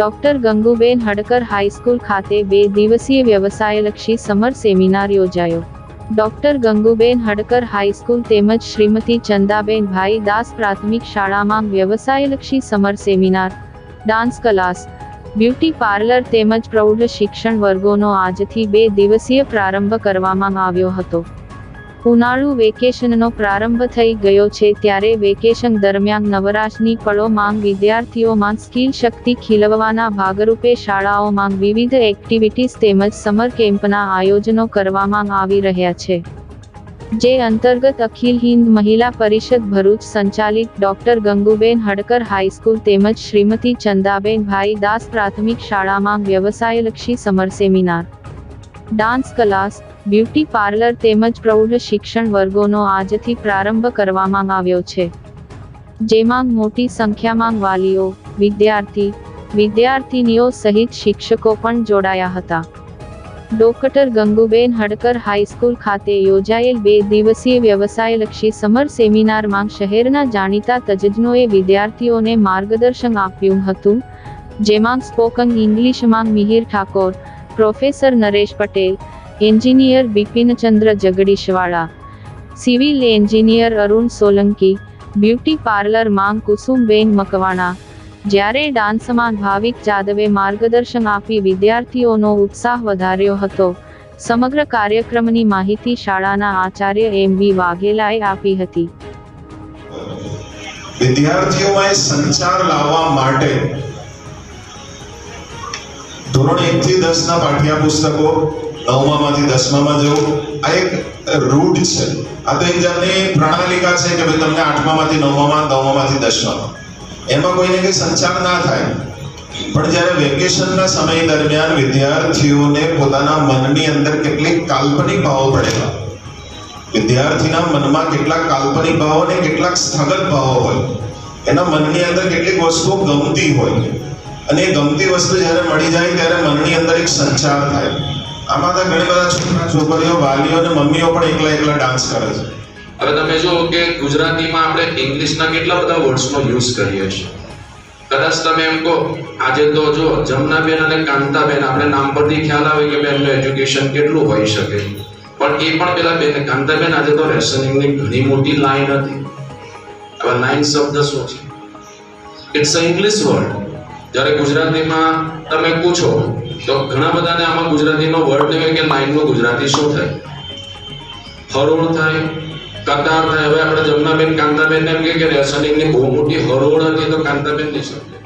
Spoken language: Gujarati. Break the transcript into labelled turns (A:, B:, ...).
A: ડોક્ટર ગંગુબેન હડકર હાઈસ્કૂલ ખાતે 2 દિવસીય વ્યવસાયલક્ષી સમર સેમિનાર યોજાયો। ડોક્ટર ગંગુબેન હડકર હાઈસ્કૂલ તેમજ શ્રીમતી ચંદાબેન ભાઈ દાસ પ્રાથમિક શાળામાં વ્યવસાયલક્ષી summer seminar, dance class, beauty parlour તેમજ પ્રૌઢ શિક્ષણ વર્ગોનો આજથી 2 દિવસીય પ્રારંભ કરવામાં આવ્યો હતો। ઉનાળુ વેકેશનનો પ્રારંભ થઈ ગયો છે ત્યારે વેકેશન દરમિયાન નવરાશની પળોમાં વિદ્યાર્થીઓમાં સ્કિલ શક્તિ ખીલવવાના ભાગરૂપે શાળાઓમાં વિવિધ એક્ટિવિટીઝ તેમજ સમર કેમ્પના આયોજનો કરવામાં આવી રહ્યા છે, જે અંતર્ગત અખિલ હિન્દ મહિલા પરિષદ ભરૂચ સંચાલિત ડોક્ટર ગંગુબેન હડકર હાઈસ્કૂલ તેમજ શ્રીમતી ચંદાબેન ભાઈ દાસ પ્રાથમિક શાળામાં વ્યવસાયલક્ષી summer seminar, dance class, beauty parlour તેમજ પ્રૌઢ શિક્ષણ વર્ગોનો આજથી પ્રારંભ કરવામાં આવ્યો છે, જેમાં મોટી સંખ્યામાં વાલીઓ, વિદ્યાર્થીનીઓ સહિત શિક્ષકો પણ જોડાયા હતા। ડોક્ટર ગંગુબેન હડકર હાઈસ્કૂલ ખાતે યોજાયેલ 2 દિવસીય વ્યવસાયલક્ષી સમર સેમિનારમાં શહેરના જાણીતા તજજ્ઞોએ વિદ્યાર્થીઓને માર્ગદર્શન આપ્યું હતું, જેમાં સ્પોકન ઇંગ્લિશમાં Mihir Thakor, professor Naresh Patel, engineer Bipinchandra Jagdishwala, civil engineer Arun Solanki, beauty પાર્લરમાં કુસુમબેન મકવાણા, જ્યારે ડાન્સમાં ભાવિક જાદવે માર્ગદર્શન આપી વિદ્યાર્થીઓનો ઉત્સાહ વધાર્યો હતો। સમગ્ર કાર્યક્રમની માહિતી શાળાના આચાર્ય MV વાઘેલાએ આપી હતી।
B: વિદ્યાર્થીઓમાં સંચાર લાવવા માટે ધોરણ 1 થી 10 ના પાઠ્યપુસ્તકો 9મા માંથી 10મા જવું આ એક રૂટ છે। આ તો એક જાતની પ્રણાલિકા છે કે ભાઈ તમને 8મા માંથી 9મા 9મા માંથી 10મા એમાં કોઈને કઈ સંચાર ના થાય, પણ જ્યારે વેકેશનના સમય દરમિયાન વિદ્યાર્થીઓને પોતાના મનની અંદર કેટલીક કાલ્પનિક ભાવો પડેલા, વિદ્યાર્થીના મનમાં કેટલાક કાલ્પનિક ભાવો ને કેટલાક સ્થગત ભાવો હોય, એના મનની અંદર કેટલીક વસ્તુઓ ગમતી હોય અને એ ગમતી વસ્તુ જ્યારે મળી જાય ત્યારે મનની અંદર એક સંચાર થાય। આમાં તો ઘણી બધા છોકરીઓ, વાલીઓ અને મમ્મીઓ પણ એકલા ડાન્સ કરે છે।
C: હવે તમે જો કે ગુજરાતીમાં આપણે ઇંગ્લિશના કેટલા બધા વર્ડ્સનો યુઝ કરીએ છીએ। કદાચ તમે એમ કહો આજે તો જો જમનાબેન અને કાંતાબેન આપણે નામ પરથી ખ્યાલ આવે કે બેનનું એજ્યુકેશન કેટલું હોઈ શકે, પણ એ પણ પેલા બેન કાંતાબેન આજે તો રેશનિંગની ઘણી મોટી લાઈન હતી। હવે લાઈન શબ્દ શું છે? It's a English word. જ્યારે ગુજરાતીમાં તમે પૂછો તો ઘણા બધાને આમાં ગુજરાતીનો વર્ડ નહીં હોય કે લાઈનનું ગુજરાતી શું થાય? હરોળ થાય, કતાર થાય। હવે આપણે જમનાબેન કાંતાબેન એમ કે રેશનિંગની બહુ મોટી હરોળ હતી તો કાંતાબેન નહીં સમજે।